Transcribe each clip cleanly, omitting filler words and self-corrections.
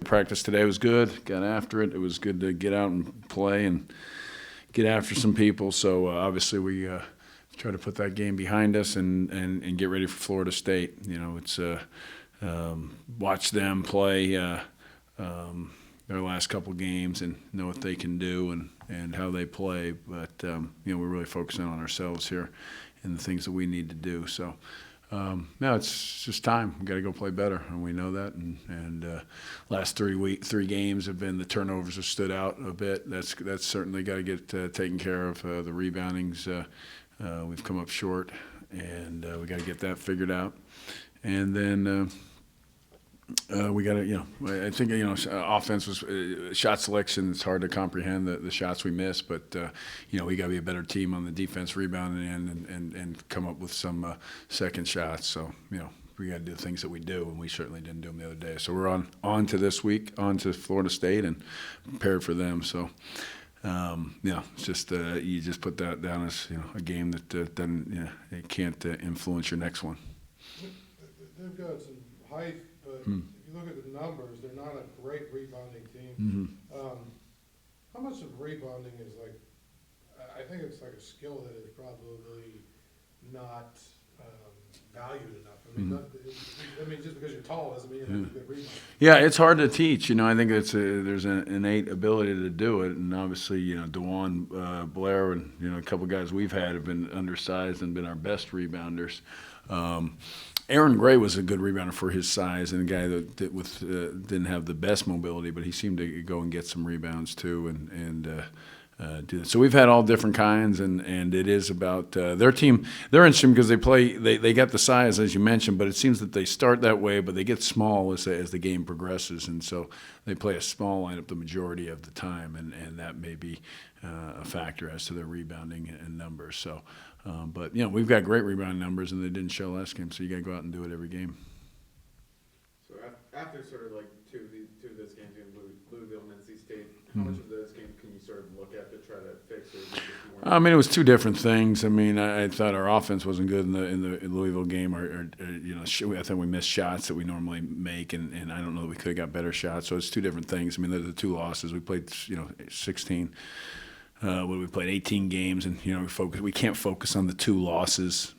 practice today was good. Got after it. It was good to get out and play and get after some people. So obviously we try to put that game behind us and get ready for Florida State. It's watch them play their last couple games and know what they can do and how they play. But we're really focusing on ourselves here and the things that we need to do. So. No, it's just time. We got to go play better, and we know that. And last 3 games have been the turnovers have stood out a bit. That's certainly got to get taken care of. The reboundings we've come up short, and we got to get that figured out. And then we got to, I think offense was shot selection. It's hard to comprehend the shots we miss, but we got to be a better team on the defense rebounding end and come up with some second shots. So we got to do the things that we do, and we certainly didn't do them the other day. So we're on to this week, on to Florida State, and prepared for them. So. It's just you just put that down as a game that doesn't it can't influence your next one. They've got some height. But if you look at the numbers, they're not a great rebounding team. How much of rebounding is I think it's like a skill that is probably not valued enough. I mean, just because you're tall doesn't mean you have a good rebound. Yeah, it's hard to teach. I think there's an innate ability to do it, and obviously, DeJuan Blair and a couple of guys we've had have been undersized and been our best rebounders. Aaron Gray was a good rebounder for his size, and a guy that didn't have the best mobility, but he seemed to go and get some rebounds too, and do that. So we've had all different kinds, and it is about their team. They're interesting because they got the size as you mentioned, but it seems that they start that way, but they get small as the game progresses, and so they play a small lineup the majority of the time, and that may be a factor as to their rebounding and numbers. So. But we've got great rebound numbers, and they didn't show last game. So you got to go out and do it every game. So after sort of like two of those games, Louisville and NC State, how much of those games can you sort of look at to try to fix? It was two different things. I thought our offense wasn't good in the Louisville game, I think we missed shots that we normally make, and I don't know that we could have got better shots. So it's two different things. They're the two losses. We played 16. We played 18 games, and we can't focus on the two losses.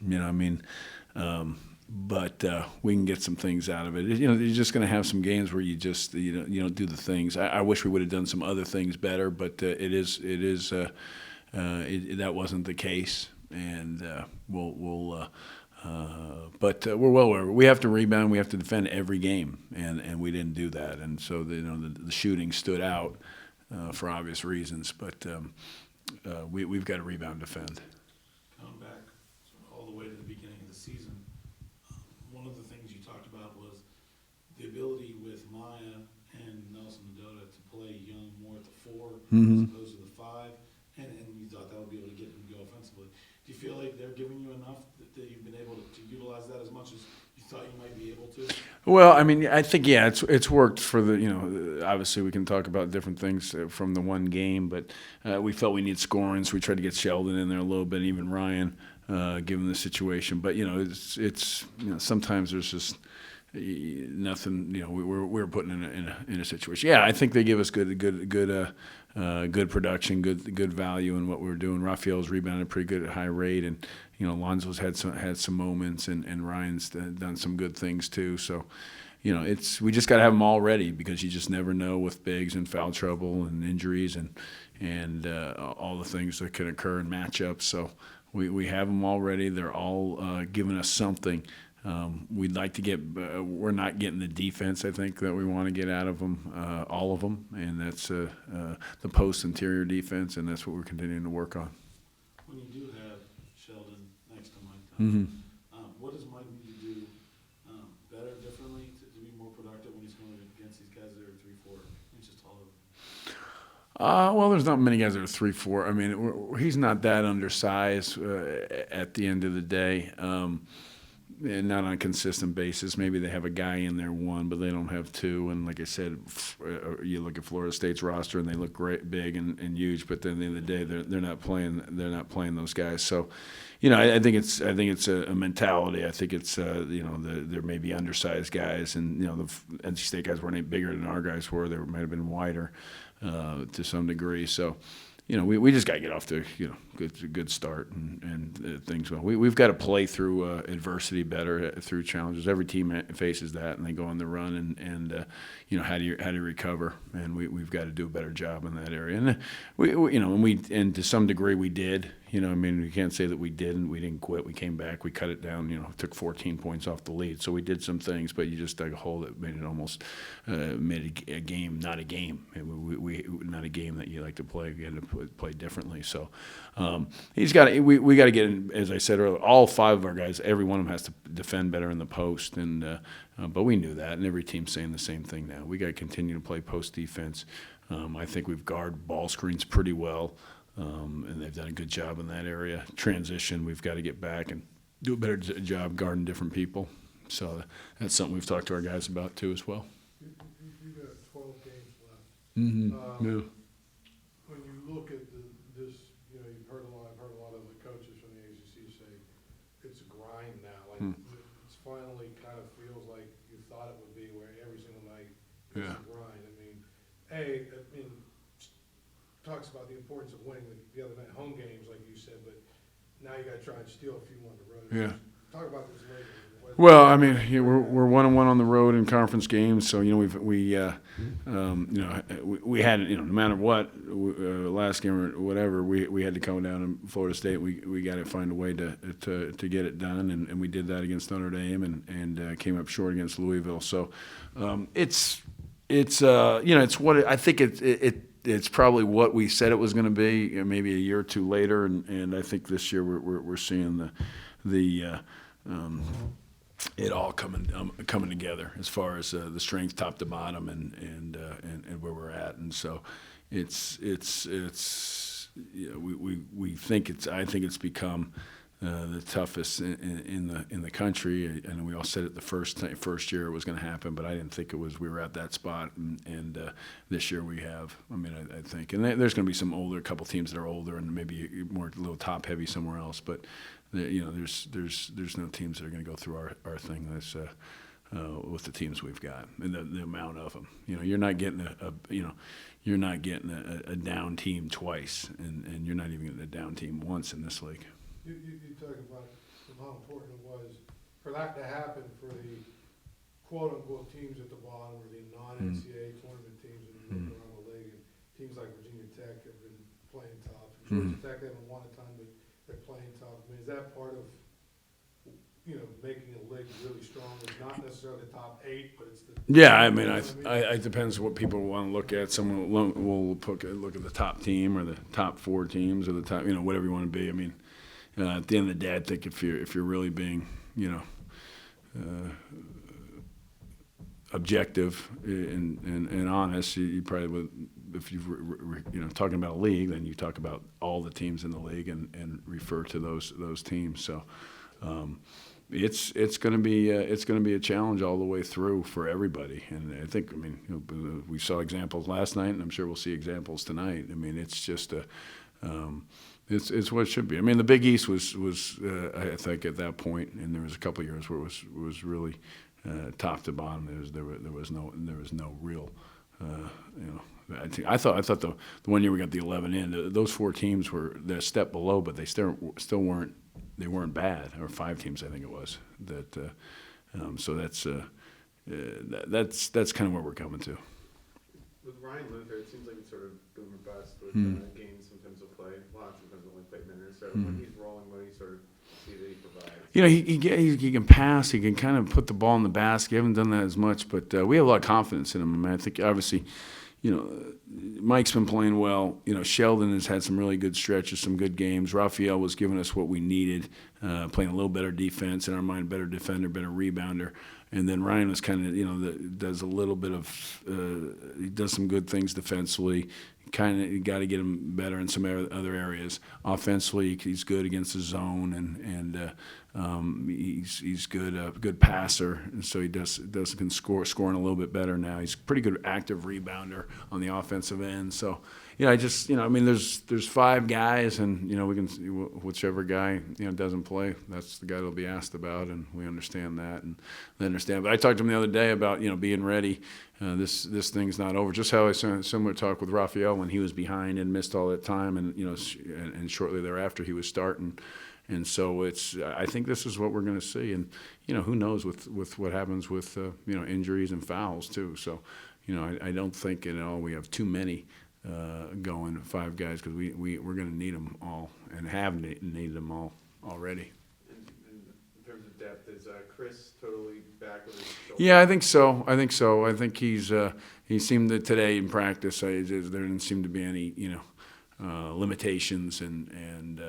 But we can get some things out of it. You're just going to have some games where you just you don't do the things. I wish we would have done some other things better, but that wasn't the case, and but we're well aware. We have to rebound. We have to defend every game, and we didn't do that, and so the shooting stood out. For obvious reasons, but we've got to rebound defend. Coming back all the way to the beginning of the season, one of the things you talked about was the ability with Maya and Nelson Medota to play Young more at the 4 as opposed to the 5, and you thought that would be able to get him to go offensively. Do you feel like they're giving you enough that you've been able to utilize that as much as you thought you might be able to? Well, I think it's worked for the obviously we can talk about different things from the one game, but we felt we need scoring, so we tried to get Sheldon in there a little bit, even Ryan, given the situation. But it's sometimes there's just nothing. We're putting in a situation. Yeah, I think they give us good production, good value in what we're doing. Raphael's rebounded pretty good at high rate, and Lonzo's had some moments, and Ryan's done some good things too. So, we just got to have them all ready, because you just never know with bigs and foul trouble and injuries and all the things that can occur in matchups. So we have them all ready. They're all giving us something. We'd like to get. We're not getting the defense, I think, that we want to get out of them, all of them, and that's the post interior defense, and that's what we're continuing to work on. When you do have Sheldon next to Mike Mm-hmm. What does Mike need to do better, differently to be more productive when he's going against these guys that are 3-4 inches taller? Well, there's not many guys that are 3-4. He's not that undersized at the end of the day. and not on a consistent basis. Maybe they have a guy in there one, but they don't have two. And like I said, you look at Florida State's roster and they look great, big and huge. But then at the end of the day, they're not playing. They're not playing those guys. So, I think it's a mentality. I think it's there may be undersized guys, and the NC State guys weren't any bigger than our guys were. They might have been wider to some degree. So. We just got to get off to a good start and things. Well, we've got to play through adversity better, through challenges. Every team faces that, and they go on the run. And how do you recover? And we've got to do a better job in that area. And and to some degree we did. We can't say that we didn't. We didn't quit. We came back. We cut it down. Took 14 points off the lead. So we did some things, but you just dug a hole that made it almost made a game not a game. We not a game that you like to play. We had to play differently. So we got to get in. As I said earlier, all 5 of our guys, every one of them has to defend better in the post. And but we knew that, and every team's saying the same thing now. We got to continue to play post defense. I think we've guarded ball screens pretty well. And they've done a good job in that area. Transition, we've got to get back and do a better job guarding different people. So that's something we've talked to our guys about too as well. You got 12 games left. Mm-hmm. Yeah. When you look at this, I've heard a lot of the coaches from the ACC say it's a grind now. It's finally kind of feels like you thought it would be, where every single night it's a grind. Talks about the importance of winning the other night home games, like you said, but now you got to try and steal a few on the road. Yeah. Talk about this later. Well, we're 1-1 on the road in conference games, so we had no matter what last game or whatever, we had to come down in Florida State. We got to find a way to get it done, and we did that against Notre Dame and came up short against Louisville. So it's what I think it's probably what we said it was going to be, maybe a year or two later, and I think this year we're seeing it all coming together as far as the strength top to bottom and where we're at, and so we think I think it's become the toughest in the country, and we all said it the first year it was going to happen, but I didn't think we were at that spot, and this year we have. I think, and there's going to be some couple teams that are older and maybe more a little top heavy somewhere else, but there's no teams that are going to go through our thing that's with the teams we've got and the amount of them. You're not getting a down team twice, and you're not even getting a down team once in this league. You talk about how important it was for that to happen for the quote-unquote teams at the bottom, or the non-NCAA tournament teams that you look around the league, and teams like Virginia Tech have been playing tough. Georgia Tech, they haven't won a ton, but they're playing tough. Is that part of making a league really strong? It's not necessarily the top 8, but it's the it depends what people want to look at. Someone will look at the top team or the top 4 teams or the top, whatever you want to be. At the end of the day, I think if you're really being, objective and honest, you probably would. If you're talking about a league, then you talk about all the teams in the league and refer to those teams. So it's going to be a challenge all the way through for everybody. And I think we saw examples last night, and I'm sure we'll see examples tonight. It's just it's what it should be. The Big East was I think at that point, and there was a couple of years where it was really top to bottom. There was no real. I thought the one year we got the 11 in, those 4 teams were a step below, but they still weren't. They weren't bad. Or 5 teams, I think it was. So that's kind of where we're coming to. With Ryan Luther, it seems like it's sort of boom or bust with games. Sometimes he'll play a lot, sometimes he'll only play minutes. So when he's rolling, what do you sort of see that he provides? He can pass. He can kind of put the ball in the basket. He haven't done that as much, but we have a lot of confidence in him. I think obviously, Mike's been playing well. Sheldon has had some really good stretches, some good games. Raphael was giving us what we needed playing a little better defense, in our mind, better defender, better rebounder. And then Ryan was kind of, does a little bit of, he does some good things defensively. Kind of got to get him better in some other areas. Offensively, he's good against the zone, and he's good, good passer, and so he can scoring a little bit better now. He's a pretty good active rebounder on the offensive end. So, there's 5 guys, and we can whichever guy doesn't play, that's the guy that'll be asked about, and we understand that and they understand. But I talked to him the other day about being ready. This thing's not over. Just how I similar talk with Raphael when he was behind and missed all that time, and and shortly thereafter he was starting. And so I think this is what we're going to see, and who knows with what happens with injuries and fouls too. So I don't think at all we have too many going 5 guys, because we're going to need them all and have needed them all already. In terms of depth, is Chris totally back with his shoulder? Yeah, I think so. I think he seemed to today in practice. There didn't seem to be any limitations, and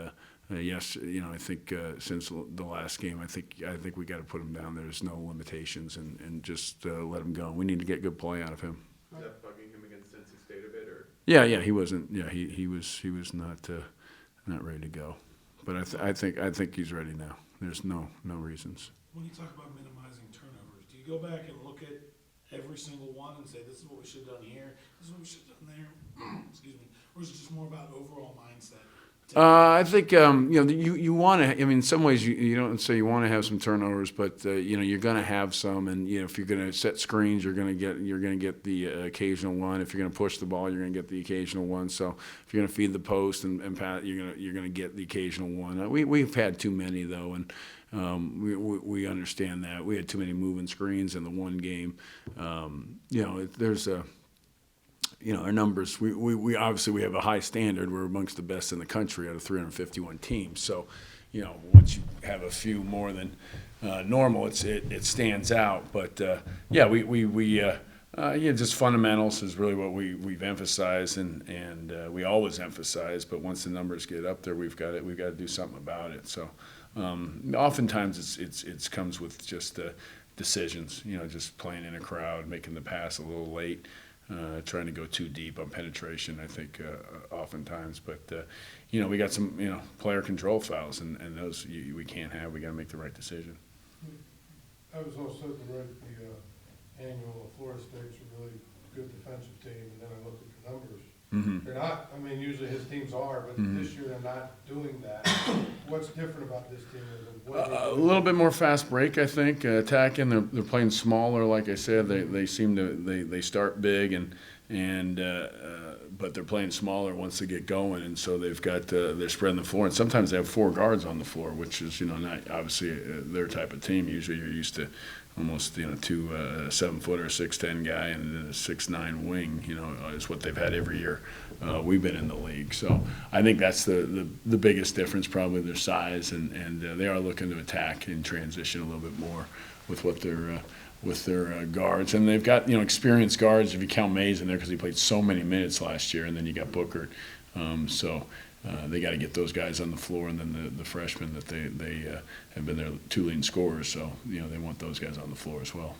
yes, I think since the last game, I think we got to put him down. There's no limitations, and just let him go. We need to get good play out of him. Is that bugging him against NC State a bit, or? Yeah, he wasn't. Yeah, he was not ready to go, but I think he's ready now. There's no reasons. When you talk about minimizing turnovers, do you go back and look at every single one and say, this is what we should have done here, this is what we should have done there? Excuse me. Or is it just more about overall mindset? I think you want to. In some ways, you don't say you want to have some turnovers, but you're going to have some. And if you're going to set screens, you're going to get the occasional one. If you're going to push the ball, you're going to get the occasional one. So if you're going to feed the post and pat, you're going to get the occasional one. We've had too many though, and we understand that. We had too many moving screens in the one game. There's a. Our numbers, we obviously we have a high standard. We're amongst the best in the country out of 351 teams. So, once you have a few more than normal, it stands out. But just fundamentals is really what we've emphasized, and we always emphasize. But once the numbers get up there, we've got to do something about it. So, oftentimes it comes with just decisions. Just playing in a crowd, making the pass a little late. Trying to go too deep on penetration, I think, oftentimes. But, we got some, player control fouls, and those we can't have. We got to make the right decision. I was also read the annual Florida State's a really good defensive team, and then I looked at the numbers. Mm-hmm. They're not, usually his teams are, but this year they're not doing that. What's different about this team? A little bit more fast break, I think. Attacking, they're playing smaller. Like I said, they seem to they start big but they're playing smaller once they get going, and so they've got they're spreading the floor, and sometimes they have 4 guards on the floor, which is not obviously their type of team. Usually you're used to almost 2 7-footer, 6'10" guy, and then a 6'9" wing. Is what they've had every year we've been in the league. So I think that's the biggest difference, probably their size, and they are looking to attack in transition a little bit more with what their guards, and they've got experienced guards. If you count Mays in there, because he played so many minutes last year, and then you got Booker, so they got to get those guys on the floor, and then the freshmen that they have been their 2 leading scorers. So they want those guys on the floor as well.